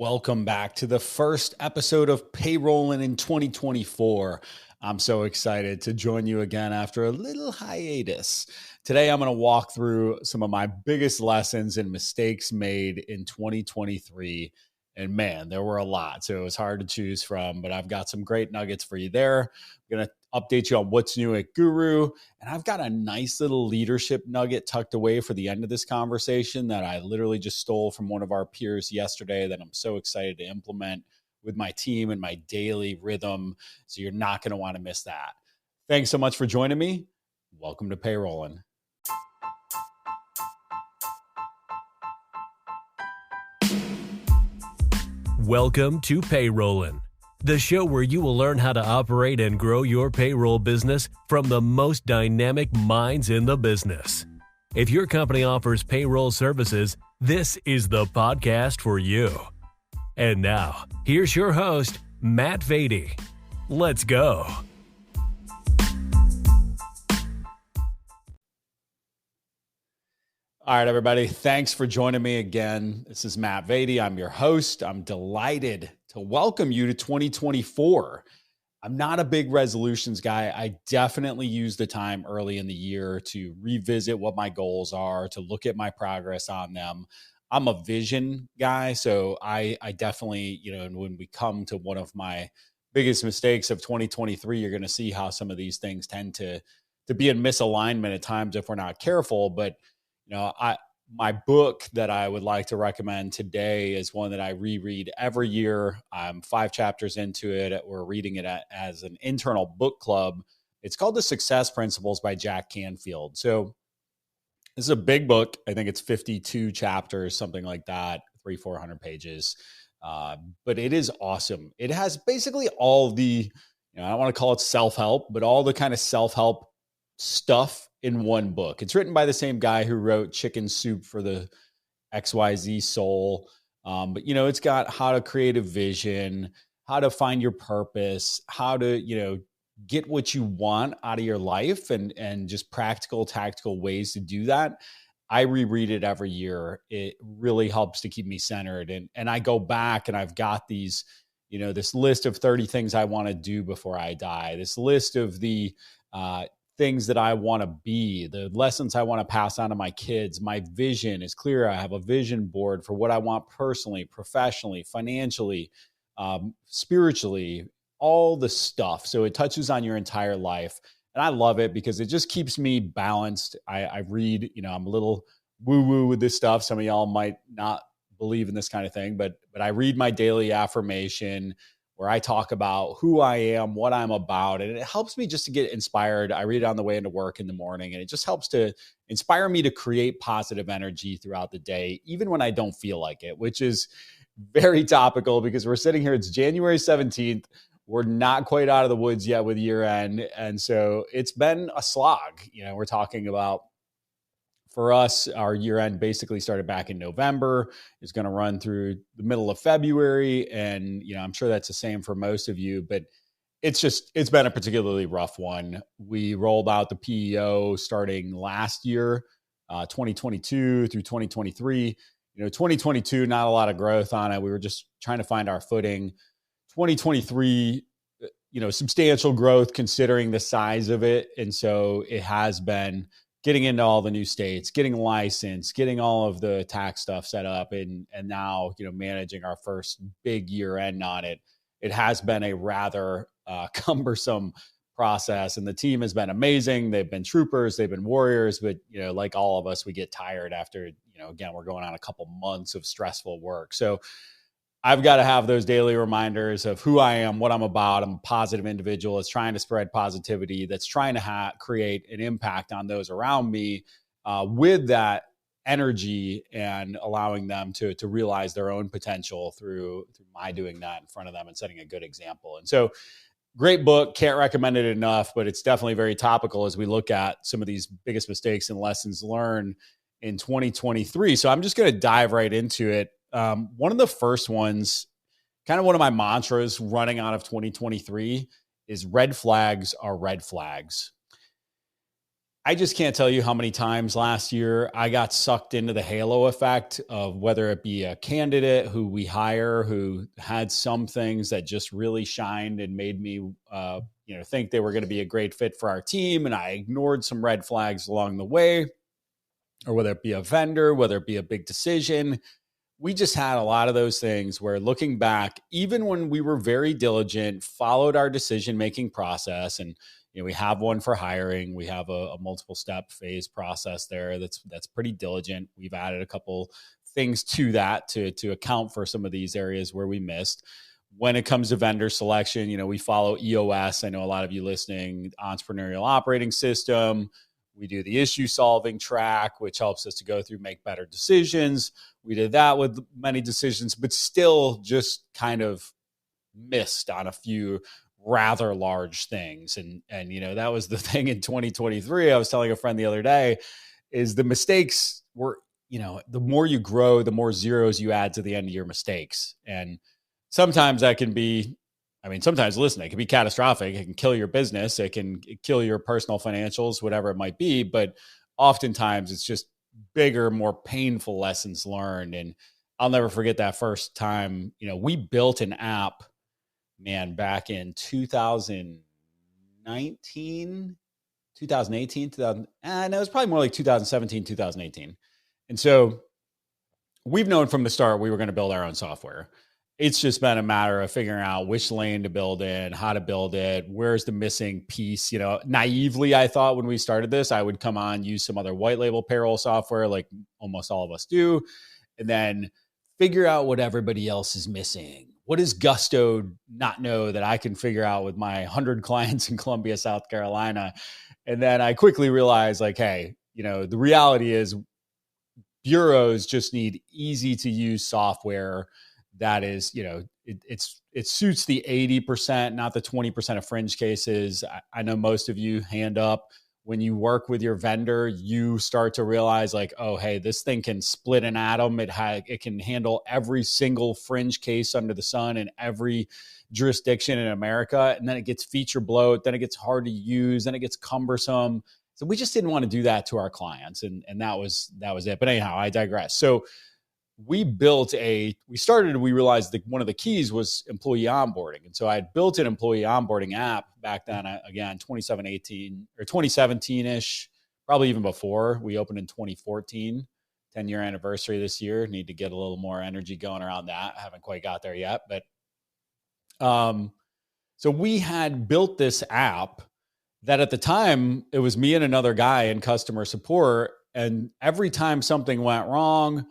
Welcome back to the first episode of Payrollin in 2024. I'm so excited to join you again after a little hiatus. Today, I'm going to walk through some of my biggest lessons and mistakes made in 2023. And man, there were a lot, so it was hard to choose from, but I've got some great nuggets for you there. I'm going to update you on what's new at Guru. And I've got a nice little leadership nugget tucked away for the end of this conversation that I literally just stole from one of our peers yesterday that I'm so excited to implement with my team and my daily rhythm. So you're not going to want to miss that. Thanks so much for joining me. Welcome to Payrollin. Welcome to Payrollin, the show where you will learn how to operate and grow your payroll business from the most dynamic minds in the business. If your company offers payroll services, this is the podcast for you. And now, here's your host, Matt Vady. Let's go. All right, everybody. Thanks for joining me again. This is Matt Vady. I'm your host. I'm delighted to welcome you to 2024. I'm not a big resolutions guy. I definitely use the time early in the year to revisit what my goals are, to look at my progress on them. I'm a vision guy, so I definitely, when we come to one of my biggest mistakes of 2023, you're going to see how some of these things tend to be in misalignment at times if we're not careful. But my book that I would like to recommend today is one that I reread every year. I'm 5 chapters into it. We're reading it as an internal book club. It's called The Success Principles by Jack Canfield. So this is a big book. I think it's 52 chapters, something like that, 300-400 pages. But it is awesome. It has basically all the, I don't want to call it self-help, but all the kind of self-help stuff in one book. It's written by the same guy who wrote Chicken Soup for the XYZ Soul. But, it's got how to create a vision, how to find your purpose, how to, get what you want out of your life and just practical, tactical ways to do that. I reread it every year. It really helps to keep me centered. And I go back and I've got these, this list of 30 things I want to do before I die, this list of the, things that I want to be, the lessons I want to pass on to my kids. My vision is clear. I have a vision board for what I want personally, professionally, financially, spiritually, all the stuff. So it touches on your entire life. And I love it because it just keeps me balanced. I read, I'm a little woo-woo with this stuff. Some of y'all might not believe in this kind of thing, but I read my daily affirmation where I talk about who I am, what I'm about, and it helps me just to get inspired. I read it on the way into work in the morning, and it just helps to inspire me to create positive energy throughout the day, even when I don't feel like it, which is very topical because we're sitting here, it's January 17th. We're not quite out of the woods yet with year end. And so it's been a slog. We're talking about, for us, our year end basically started back in November. It's going to run through the middle of February. And, I'm sure that's the same for most of you, but it's been a particularly rough one. We rolled out the PEO starting last year, 2022 through 2023. 2022, not a lot of growth on it. We were just trying to find our footing. 2023, substantial growth considering the size of it. And so it has been getting into all the new states, getting licensed, getting all of the tax stuff set up, and now, managing our first big year end on it. It has been a rather cumbersome process, and the team has been amazing. They've been troopers, they've been warriors, but, like all of us, we get tired after, again, we're going on a couple months of stressful work. So I've got to have those daily reminders of who I am, what I'm about. I'm a positive individual that's trying to spread positivity, that's trying to create an impact on those around me with that energy and allowing them to realize their own potential through my doing that in front of them and setting a good example. And so great book. Can't recommend it enough, but it's definitely very topical as we look at some of these biggest mistakes and lessons learned in 2023. So I'm just going to dive right into it. One of the first ones, kind of one of my mantras running out of 2023 is red flags are red flags. I just can't tell you how many times last year I got sucked into the halo effect of whether it be a candidate who we hire who had some things that just really shined and made me, think they were going to be a great fit for our team, and I ignored some red flags along the way, or whether it be a vendor, whether it be a big decision. We just had a lot of those things where, looking back, even when we were very diligent, followed our decision-making process, and we have one for hiring, we have a multiple step phase process there that's pretty diligent. We've added a couple things to that to account for some of these areas where we missed. When it comes to vendor selection, we follow EOS. I know a lot of you listening, Entrepreneurial Operating System. We do the issue solving track, which helps us to go through, make better decisions. We did that with many decisions, but still just kind of missed on a few rather large things. And that was the thing in 2023. I was telling a friend the other day, is the mistakes were, the more you grow, the more zeros you add to the end of your mistakes. And sometimes that can be, sometimes, listen, it can be catastrophic. It can kill your business. It can kill your personal financials, whatever it might be. But oftentimes it's just bigger, more painful lessons learned. And I'll never forget that first time, we built an app, back in 2019, 2018, and it was probably more like 2017, 2018. And so we've known from the start we were going to build our own software. It's just been a matter of figuring out which lane to build in, how to build it, where's the missing piece. Naively, I thought when we started this, I would come on, use some other white label payroll software like almost all of us do, and then figure out what everybody else is missing. What does Gusto not know that I can figure out with my 100 clients in Columbia, South Carolina? And then I quickly realized, hey, the reality is bureaus just need easy to use software that is, it suits the 80%, not the 20% of fringe cases. I know most of you, hand up, when you work with your vendor, you start to realize oh, hey, this thing can split an atom. It can handle every single fringe case under the sun in every jurisdiction in America. And then it gets feature bloat. Then it gets hard to use. Then it gets cumbersome. So we just didn't want to do that to our clients. And that was it. But anyhow, I digress. So we realized that one of the keys was employee onboarding. And so I had built an employee onboarding app back then, again, 2017 or 2017-ish, probably even before. We opened in 2014, 10-year anniversary this year. Need to get a little more energy going around that. I haven't quite got there yet. But so we had built this app that, at the time, it was me and another guy in customer support. And every time something went wrong,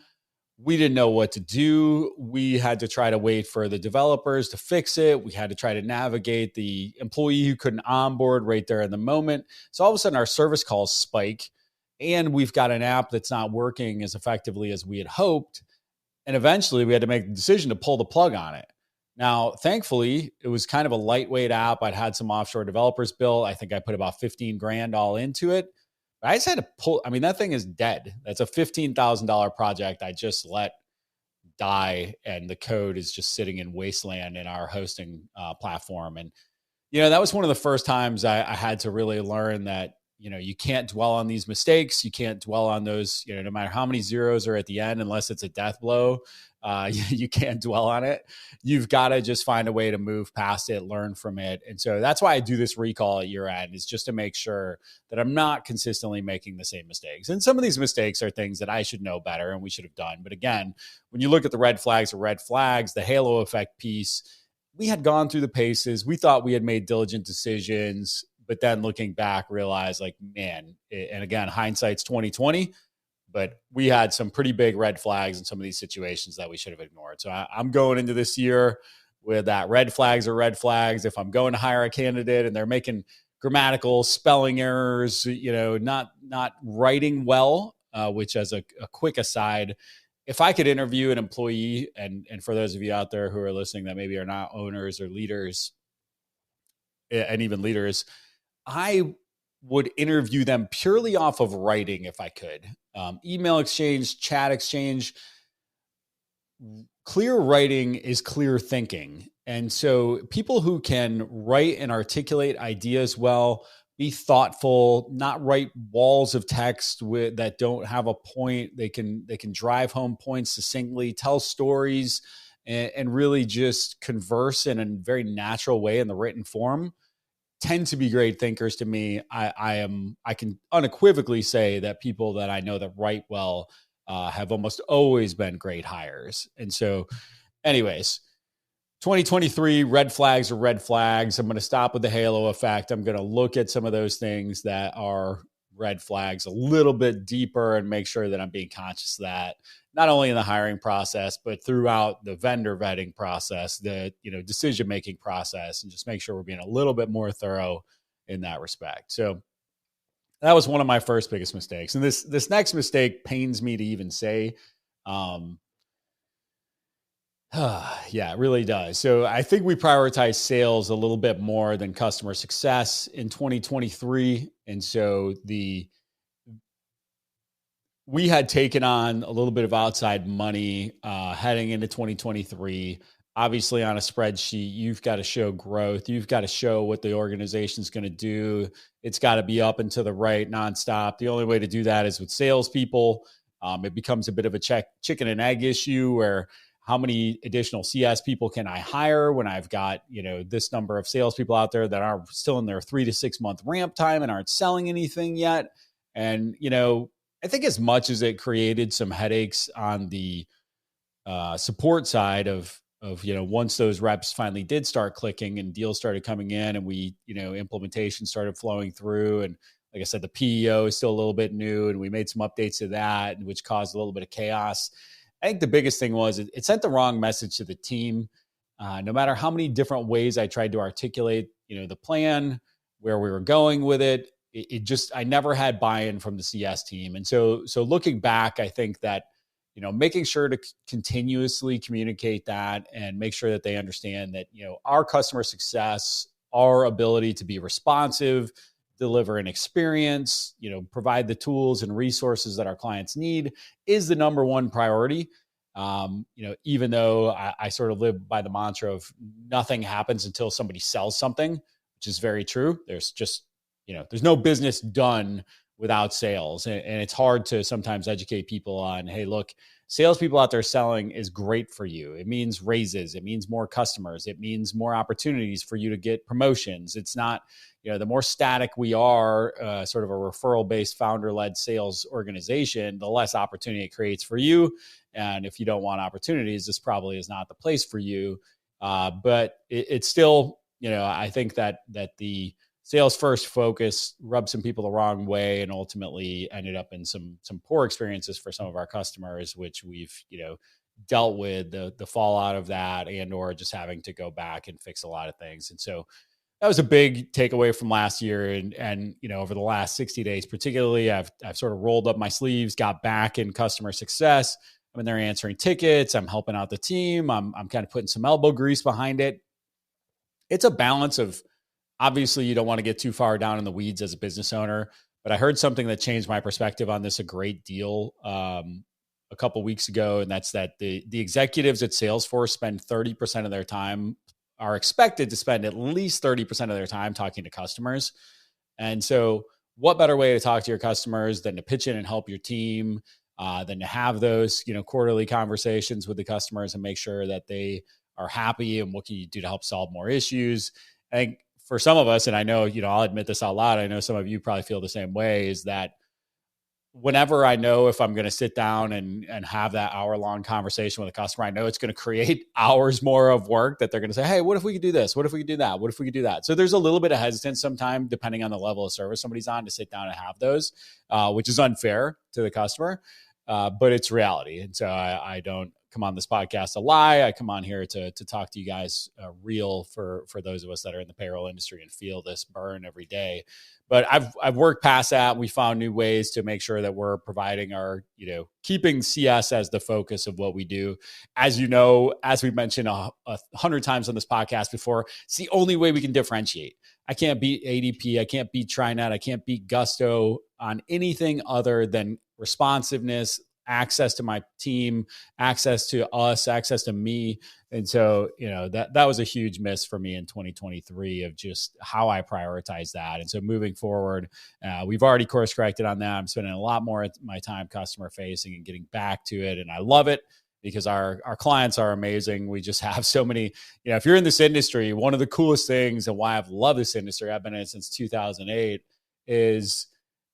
we didn't know what to do. We had to try to wait for the developers to fix it. We had to try to navigate the employee who couldn't onboard right there in the moment. So all of a sudden our service calls spike, and we've got an app that's not working as effectively as we had hoped. And eventually we had to make the decision to pull the plug on it. Now, thankfully, it was kind of a lightweight app. I'd had some offshore developers built. I think I put about 15 grand all into it. I just had to pull. That thing is dead. That's a $15,000 project I just let die, and the code is just sitting in wasteland in our hosting platform. And that was one of the first times I had to really learn that you can't dwell on these mistakes. You can't dwell on those. No matter how many zeros are at the end, unless it's a death blow, you can't dwell on it. You've got to just find a way to move past it, learn from it. And so that's why I do this recall at year end, is just to make sure that I'm not consistently making the same mistakes. And some of these mistakes are things that I should know better and we should have done. But again, when you look at the red flags, the halo effect piece, we had gone through the paces. We thought we had made diligent decisions, but then looking back, realized and again, hindsight's 2020. But we had some pretty big red flags in some of these situations that we should have ignored. So I'm going into this year with that red flags are red flags. If I'm going to hire a candidate and they're making grammatical spelling errors, not writing well, which, as a quick aside, if I could interview an employee, and for those of you out there who are listening that maybe are not owners or leaders, and even leaders, I would interview them purely off of writing if I could. Email exchange, chat exchange. Clear writing is clear thinking. And so people who can write and articulate ideas well, be thoughtful, not write walls of text that don't have a point. They can drive home points succinctly, tell stories, and really just converse in a very natural way in the written form. Tend to be great thinkers to me. I can unequivocally say that people that I know that write well have almost always been great hires. And so, anyways, 2023 red flags are red flags. I'm going to stop with the halo effect. I'm going to look at some of those things that are red flags a little bit deeper and make sure that I'm being conscious of that, not only in the hiring process, but throughout the vendor vetting process, the decision-making process, and just make sure we're being a little bit more thorough in that respect. So that was one of my first biggest mistakes. And this next mistake pains me to even say. Yeah, it really does. So I think we prioritize sales a little bit more than customer success in 2023. And so we had taken on a little bit of outside money heading into 2023. Obviously, on a spreadsheet, you've got to show growth. You've got to show what the organization's going to do. It's got to be up and to the right nonstop. The only way to do that is with salespeople. It becomes a bit of a chicken and egg issue where how many additional CS people can I hire when I've got, this number of salespeople out there that are still in their 3 to 6 month ramp time and aren't selling anything yet. And, I think as much as it created some headaches on the support side of once those reps finally did start clicking and deals started coming in and we, implementation started flowing through. And like I said, the PEO is still a little bit new and we made some updates to that, which caused a little bit of chaos. I think the biggest thing was it sent the wrong message to the team. No matter how many different ways I tried to articulate, the plan, where we were going with it, I never had buy-in from the CS team. And so looking back, I think that, making sure to continuously communicate that and make sure that they understand that, our customer success, our ability to be responsive, deliver an experience, provide the tools and resources that our clients need is the number one priority. Even though I sort of live by the mantra of nothing happens until somebody sells something, which is very true. There's just, there's no business done without sales. And it's hard to sometimes educate people on, hey, look, salespeople out there selling is great for you. It means raises. It means more customers. It means more opportunities for you to get promotions. It's not, the more static we are, sort of a referral-based founder-led sales organization, the less opportunity it creates for you. And if you don't want opportunities, this probably is not the place for you. But it's still, I think that the sales first focus rubbed some people the wrong way and ultimately ended up in some poor experiences for some of our customers, which we've, dealt with the fallout of that and or just having to go back and fix a lot of things. And so that was a big takeaway from last year. And over the last 60 days, particularly, I've sort of rolled up my sleeves, got back in customer success. I'm in there answering tickets. I'm helping out the team. I'm kind of putting some elbow grease behind it. It's a balance of, obviously, you don't want to get too far down in the weeds as a business owner, but I heard something that changed my perspective on this a great deal a couple of weeks ago, and that's that the executives at Salesforce spend 30% of their time, are expected to spend at least 30% of their time talking to customers. And so what better way to talk to your customers than to pitch in and help your team, than to have those, quarterly conversations with the customers and make sure that they are happy and what can you do to help solve more issues. I think for some of us, and I know, I'll admit this out loud, I know some of you probably feel the same way, is that whenever I know if I'm going to sit down and have that hour-long conversation with a customer, I know it's going to create hours more of work that they're going to say, hey, what if we could do this? What if we could do that? What if we could do that? So there's a little bit of hesitance sometimes, depending on the level of service somebody's on, to sit down and have those, which is unfair to the customer, but it's reality. And so I don't come on this podcast to lie. I come on here to talk to you guys real for those of us that are in the payroll industry and feel this burn every day. But I've worked past that. We found new ways to make sure that we're providing our, keeping CS as the focus of what we do. As you know, as we've mentioned 100 times on this podcast before, it's the only way we can differentiate. I can't beat ADP. I can't beat TriNet. I can't beat Gusto on anything other than responsiveness, access to my team, access to us, access to me. And so, that was a huge miss for me in 2023 of just how I prioritize that. And so moving forward, we've already course corrected on that. I'm spending a lot more of my time customer facing and getting back to it. And I love it because our clients are amazing. We just have so many, if you're in this industry, one of the coolest things and why I've loved this industry, I've been in it since 2008, is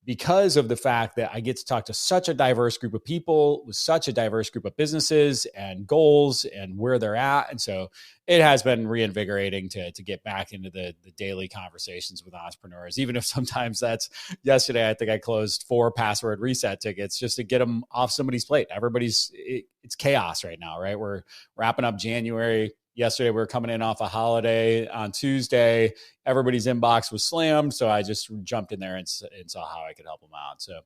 because of the fact that I get to talk to such a diverse group of people with such a diverse group of businesses and goals and where they're at. And so it has been reinvigorating to get back into the daily conversations with entrepreneurs, even if sometimes that's yesterday. I think I closed 4 password reset tickets just to get them off somebody's plate. It's chaos right now, right? We're wrapping up January. Yesterday, we were coming in off a holiday. On Tuesday, everybody's inbox was slammed. So I just jumped in there and saw how I could help them out. So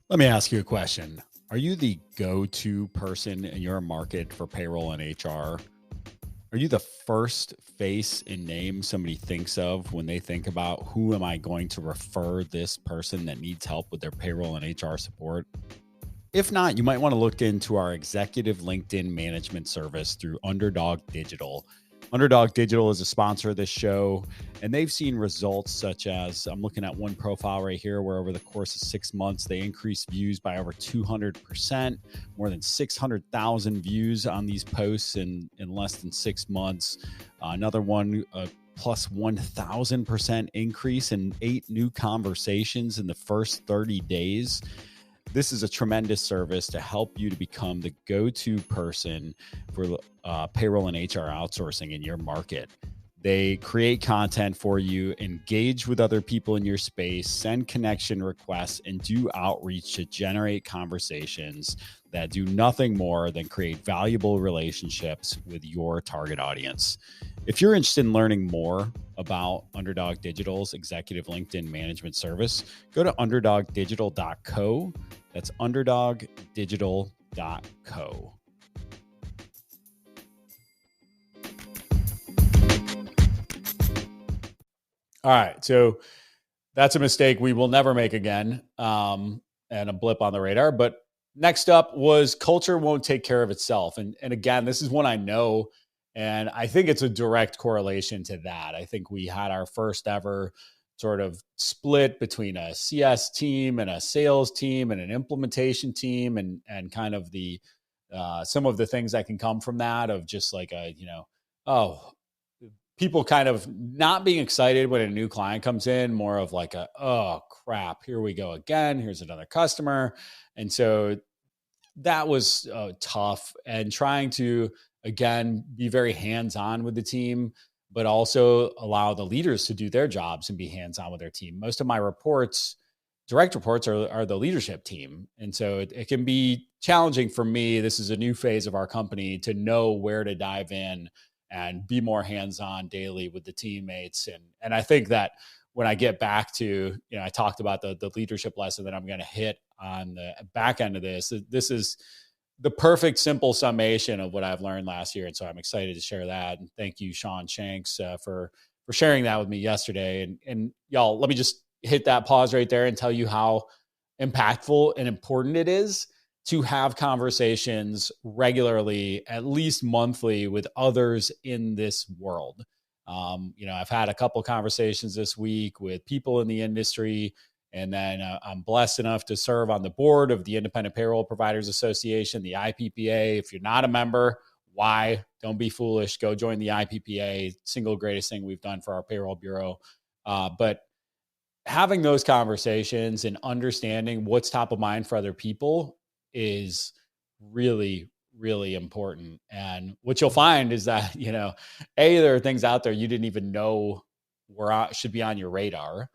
let me ask you a question. Are you the go-to person in your market for payroll and HR? Are you the first face and name somebody thinks of when they think about who am I going to refer this person that needs help with their payroll and HR support? If not, you might want to look into our executive LinkedIn management service through Underdog Digital. Underdog Digital is a sponsor of this show, and they've seen results such as, I'm looking at one profile right here where over the course of 6 months, they increased views by over 200%, more than 600,000 views on these posts in less than 6 months. Another one, plus 1,000% increase in 8 new conversations in the first 30 days. This is a tremendous service to help you to become the go-to person for payroll and HR outsourcing in your market. They create content for you, engage with other people in your space, send connection requests, and do outreach to generate conversations that do nothing more than create valuable relationships with your target audience. If you're interested in learning more about Underdog Digital's executive LinkedIn management service, go to underdogdigital.co. That's underdogdigital.co. All right, so that's a mistake we will never make again, and a blip on the radar. But next up was culture won't take care of itself. And again, this is one I know, and I think it's a direct correlation to that. I think we had our first ever sort of split between a CS team and a sales team and an implementation team, and kind of the some of the things that can come from that of just like people kind of not being excited when a new client comes in, more of like oh crap, here we go again, here's another customer. And so that was tough, and trying to, again, be very hands-on with the team, but also allow the leaders to do their jobs and be hands-on with their team. Most of my direct reports are the leadership team. And so it can be challenging for me. This is a new phase of our company to know where to dive in and be more hands-on daily with the teammates. And I think that when I get back to, I talked about the leadership lesson that I'm going to hit on the back end of this. This is the perfect, simple summation of what I've learned last year. And so I'm excited to share that. And thank you, Sean Shanks, for sharing that with me yesterday. And y'all, let me just hit that pause right there and tell you how impactful and important it is to have conversations regularly, at least monthly, with others in this world. I've had a couple conversations this week with people in the industry, and then I'm blessed enough to serve on the board of the Independent Payroll Providers Association, the IPPA. If you're not a member, why? Don't be foolish. Go join the IPPA. Single greatest thing we've done for our payroll bureau. But having those conversations and understanding what's top of mind for other people is really, really important. And what you'll find is that, there are things out there you didn't even know should be on your radar,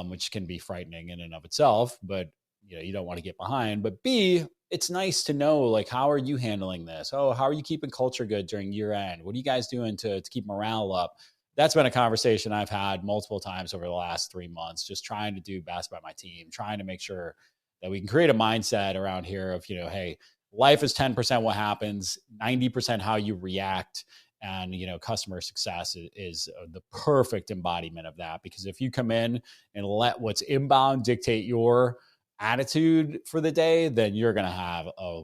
which can be frightening in and of itself, but you don't want to get behind. But B, it's nice to know, like, how are you handling this? Oh, how are you keeping culture good during year end? What are you guys doing to keep morale up? That's been a conversation I've had multiple times over the last 3 months, just trying to do best by my team, trying to make sure that we can create a mindset around here of, hey, life is 10% what happens, 90% how you react. And, customer success is the perfect embodiment of that, because if you come in and let what's inbound dictate your attitude for the day, then you're going to have a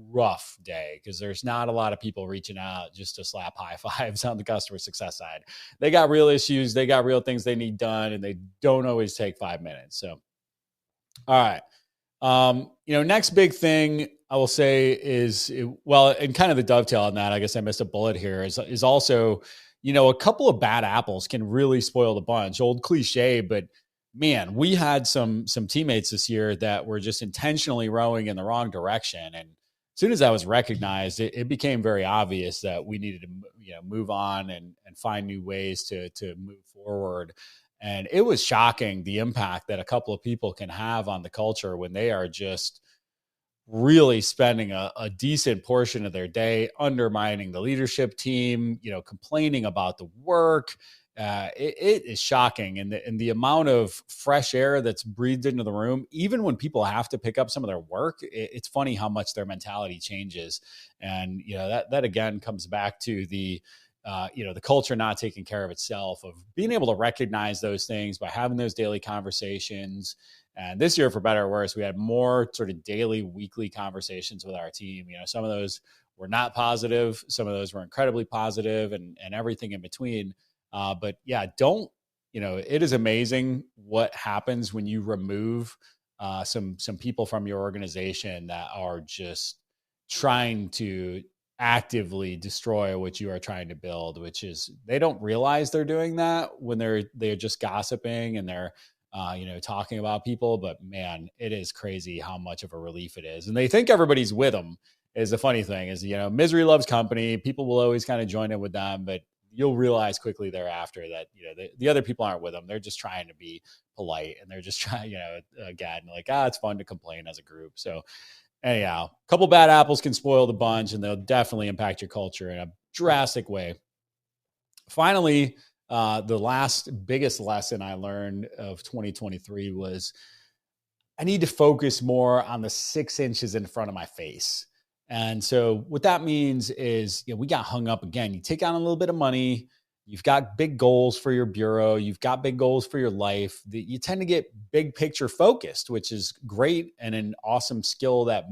rough day, because there's not a lot of people reaching out just to slap high fives on the customer success side. They got real issues, they got real things they need done, and they don't always take 5 minutes. So, all right. Next big thing I will say is, and kind of the dovetail on that, I guess I missed a bullet here, is also, a couple of bad apples can really spoil the bunch. Old cliche, but man, we had some teammates this year that were just intentionally rowing in the wrong direction. And as soon as that was recognized, it became very obvious that we needed to, move on and find new ways to move forward. And it was shocking, the impact that a couple of people can have on the culture when they are just really spending a decent portion of their day undermining the leadership team, complaining about the work. It is shocking. And the amount of fresh air that's breathed into the room, even when people have to pick up some of their work, it's funny how much their mentality changes. And, that again comes back to the culture not taking care of itself, of being able to recognize those things by having those daily conversations. And this year, for better or worse, we had more sort of daily, weekly conversations with our team. Some of those were not positive, some of those were incredibly positive, and everything in between. But yeah, it is amazing what happens when you remove some people from your organization that are just trying to actively destroy what you are trying to build, which is, they don't realize they're doing that when they're just gossiping and they're talking about people. But man, it is crazy how much of a relief it is. And they think everybody's with them. Is the funny thing is, misery loves company. People will always kind of join in with them, but you'll realize quickly thereafter that, the other people aren't with them. They're just trying to be polite, and they're just trying, again, like, it's fun to complain as a group. So anyhow, a couple bad apples can spoil the bunch, and they'll definitely impact your culture in a drastic way. Finally, the last biggest lesson I learned of 2023 was I need to focus more on the 6 inches in front of my face. And so what that means is, we got hung up again. You take on a little bit of money, you've got big goals for your bureau, you've got big goals for your life. You tend to get big picture focused, which is great and an awesome skill that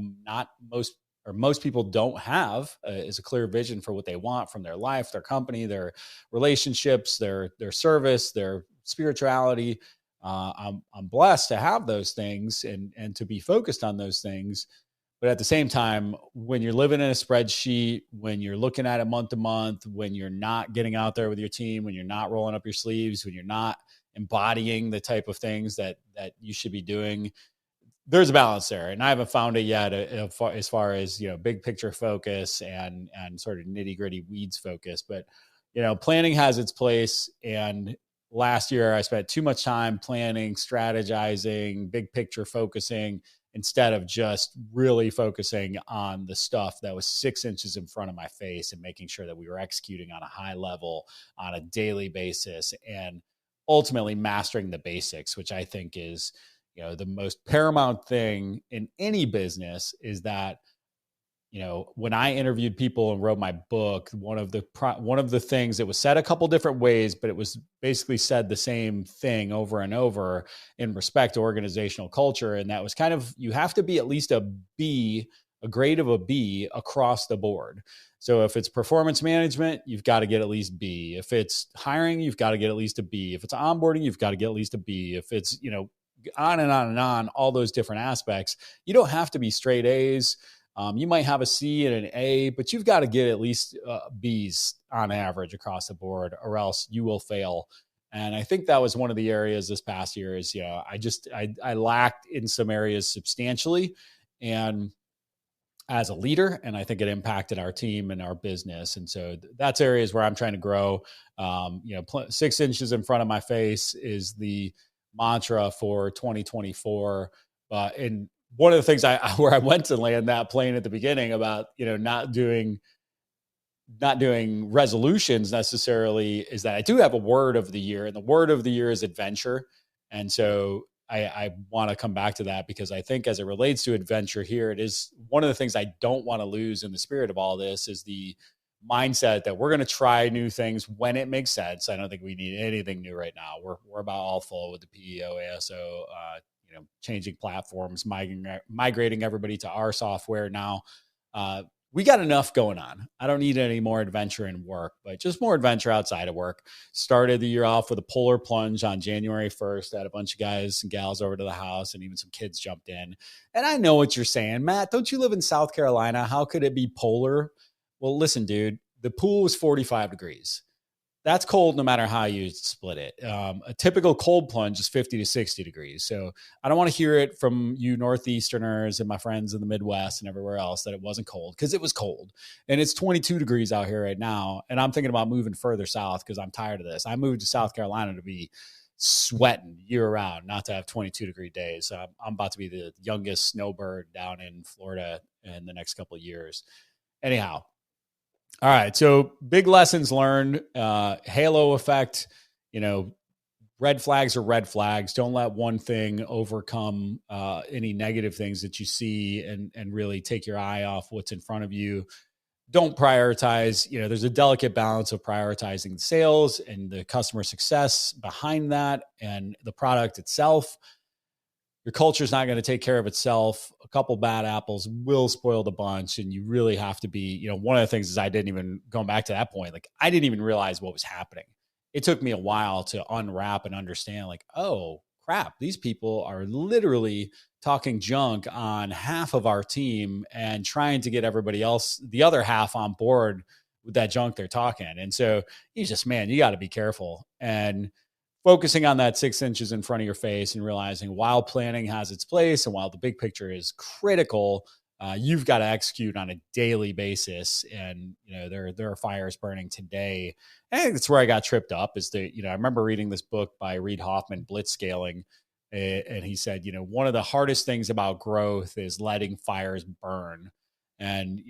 most people don't have, is a clear vision for what they want from their life, their company, their relationships, their service, their spirituality. I'm blessed to have those things and to be focused on those things. But at the same time, when you're living in a spreadsheet, when you're looking at it month to month, when you're not getting out there with your team, when you're not rolling up your sleeves, when you're not embodying the type of things that you should be doing, there's a balance there. And I haven't found it yet as far as, big picture focus and sort of nitty gritty weeds focus. But, planning has its place. And last year I spent too much time planning, strategizing, big picture focusing, instead of just really focusing on the stuff that was 6 inches in front of my face and making sure that we were executing on a high level on a daily basis and ultimately mastering the basics, which I think is, the most paramount thing in any business. Is that, when I interviewed people and wrote my book, one of the things that was said a couple different ways, but it was basically said the same thing over and over in respect to organizational culture. And that was kind of, you have to be at least a grade of a B across the board. So if it's performance management, you've got to get at least B. If it's hiring, you've got to get at least a B. If it's onboarding, you've got to get at least a B. If it's, on and on and on, all those different aspects, you don't have to be straight A's. You might have a C and an A, but you've got to get at least B's on average across the board, or else you will fail. And I think that was one of the areas this past year is, I lacked in some areas substantially, and as a leader, and I think it impacted our team and our business. And so that's areas where I'm trying to grow. 6 inches in front of my face is the mantra for 2024. And one of the things where I went to land that plane at the beginning about, not doing resolutions necessarily, is that I do have a word of the year, and the word of the year is adventure. And so I want to come back to that, because I think as it relates to adventure here, it is one of the things I don't want to lose in the spirit of all this, is the mindset that we're going to try new things when it makes sense. I don't think we need anything new right now. We're about all full with the PEO, ASO, changing platforms, migrating everybody to our software now. We got enough going on. I don't need any more adventure in work, but just more adventure outside of work. Started the year off with a polar plunge on January 1st. Had a bunch of guys and gals over to the house, and even some kids jumped in. And I know what you're saying, Matt. Don't you live in South Carolina? How could it be polar? Well, listen, dude, the pool was 45 degrees. That's cold no matter how you split it. A typical cold plunge is 50 to 60 degrees. So I don't want to hear it from you Northeasterners and my friends in the Midwest and everywhere else that it wasn't cold, because it was cold. And it's 22 degrees out here right now. And I'm thinking about moving further south because I'm tired of this. I moved to South Carolina to be sweating year round, not to have 22-degree days. I'm about to be the youngest snowbird down in Florida in the next couple of years. Anyhow. All right. So big lessons learned, halo effect, red flags are red flags. Don't let one thing overcome any negative things that you see and really take your eye off what's in front of you. Don't prioritize. There's a delicate balance of prioritizing sales and the customer success behind that and the product itself. Your culture is not going to take care of itself. A couple bad apples will spoil the bunch. And you really have to be, one of the things is going back to that point, like I didn't even realize what was happening. It took me a while to unwrap and understand like, oh crap, these people are literally talking junk on half of our team and trying to get everybody else, the other half, on board with that junk they're talking. And so you got to be careful. And focusing on that 6 inches in front of your face and realizing while planning has its place and while the big picture is critical, you've got to execute on a daily basis. And, there are fires burning today. I think that's where I got tripped up is I remember reading this book by Reid Hoffman, Blitzscaling. And he said, one of the hardest things about growth is letting fires burn. And,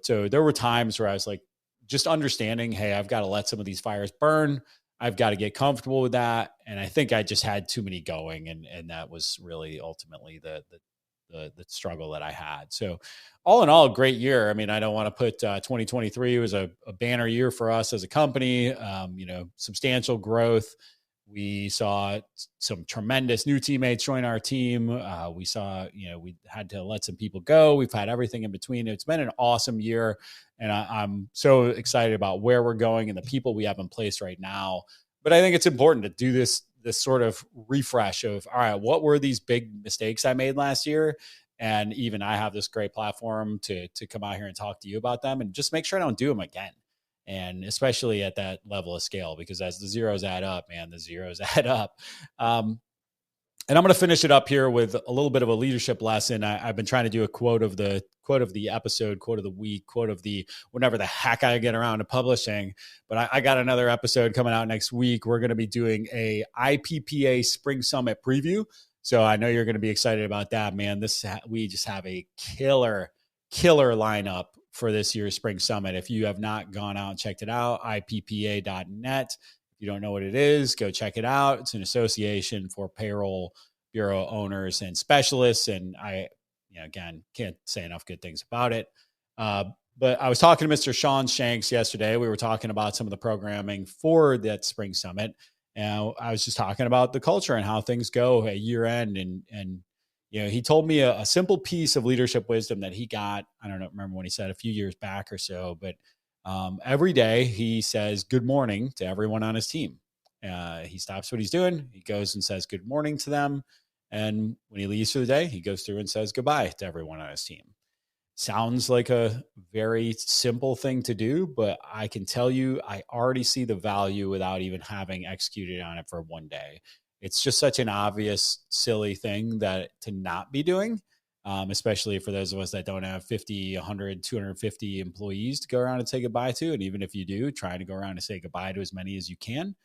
so there were times where I was like, just understanding, hey, I've got to let some of these fires burn. I've got to get comfortable with that. And I think I just had too many going. And that was really ultimately the struggle that I had. So all in all, great year. I mean, I don't want to put 2023 was a banner year for us as a company, substantial growth. We saw some tremendous new teammates join our team. We saw, we had to let some people go. We've had everything in between. It's been an awesome year. And I'm so excited about where we're going and the people we have in place right now. But I think it's important to do this sort of refresh of, all right, what were these big mistakes I made last year? And even I have this great platform to come out here and talk to you about them and just make sure I don't do them again. And especially at that level of scale, because as the zeros add up, man, the zeros add up. And I'm going to finish it up here with a little bit of a leadership lesson. I've been trying to do a quote of the episode, quote of the week, quote of the whenever the heck I get around to publishing. But I got another episode coming out next week. We're going to be doing a IPPA Spring Summit preview. So I know you're going to be excited about that, man. We just have a killer lineup for this year's Spring Summit. If you have not gone out and checked it out, ippa.net. If you don't know what it is, go check it out. It's an association for payroll bureau owners and specialists. And I, again, can't say enough good things about it. But I was talking to Mr. Sean Shanks yesterday. We were talking about some of the programming for that Spring Summit. And I was just talking about the culture and how things go at year end. And he told me a simple piece of leadership wisdom that he got. I don't remember when he said a few years back or so, but every day he says good morning to everyone on his team. He stops what he's doing. He goes and says good morning to them. And when he leaves for the day, he goes through and says goodbye to everyone on his team. Sounds like a very simple thing to do, but I can tell you, I already see the value without even having executed on it for one day. It's just such an obvious, silly thing that to not be doing. Especially for those of us that don't have 50, 100, 250 employees to go around and say goodbye to. And even if you do, try to go around and say goodbye to as many as you can.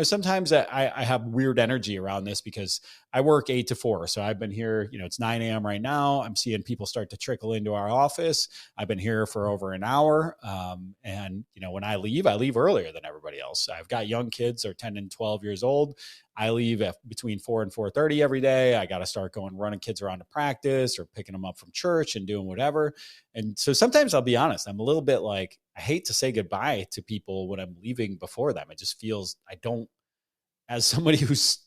Sometimes I have weird energy around this because I work 8 to 4. So I've been here, it's 9 a.m. right now. I'm seeing people start to trickle into our office. I've been here for over an hour. And when I leave earlier than everybody else. I've got young kids, they're 10 and 12 years old. I leave at between 4 and 4:30 every day. I got to start going running kids around to practice or picking them up from church and doing whatever. And so sometimes I'll be honest, I'm a little bit like, I hate to say goodbye to people when I'm leaving before them. It just feels, I don't, as somebody who's,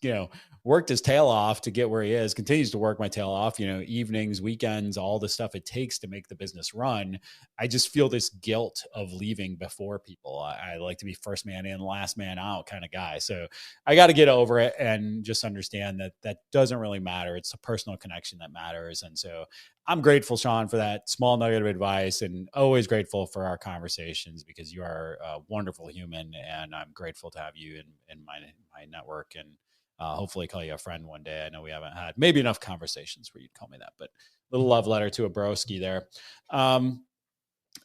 worked his tail off to get where he is, continues to work my tail off, evenings, weekends, all the stuff it takes to make the business run. I just feel this guilt of leaving before people. I like to be first man in, last man out kind of guy. So I got to get over it and just understand that that doesn't really matter. It's a personal connection that matters. And so I'm grateful, Sean, for that small nugget of advice, and always grateful for our conversations because you are a wonderful human, and I'm grateful to have you in my network, and hopefully call you a friend one day. I know we haven't had maybe enough conversations where you'd call me that, but little love letter to a broski there.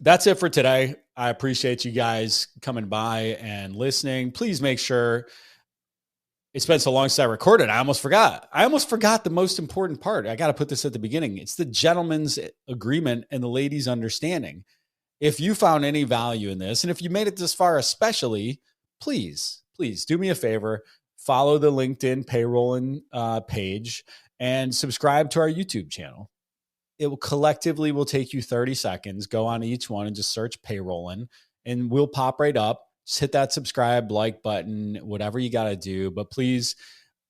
That's it for today. I appreciate you guys coming by and listening. Please make sure, it's been so long since I recorded, I almost forgot the most important part. I got to put this at the beginning. It's the gentleman's agreement and the lady's understanding. If you found any value in this, and if you made it this far, especially, please do me a favor. Follow the LinkedIn Payrollin page and subscribe to our YouTube channel. It will collectively take you 30 seconds. Go on each one and just search Payrollin, and we'll pop right up. Just hit that subscribe, like button, whatever you got to do. But please,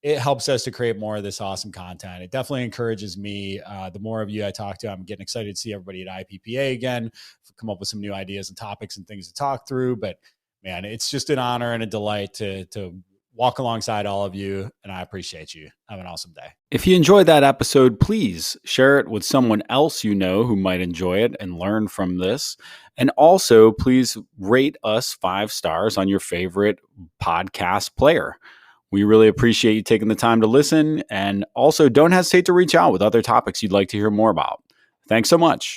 it helps us to create more of this awesome content. It definitely encourages me. The more of you I talk to, I'm getting excited to see everybody at IPPA again, come up with some new ideas and topics and things to talk through. But man, it's just an honor and a delight to walk alongside all of you, and I appreciate you. Have an awesome day. If you enjoyed that episode, please share it with someone else you know who might enjoy it and learn from this. And also, please rate us 5 stars on your favorite podcast player. We really appreciate you taking the time to listen, and also don't hesitate to reach out with other topics you'd like to hear more about. Thanks so much.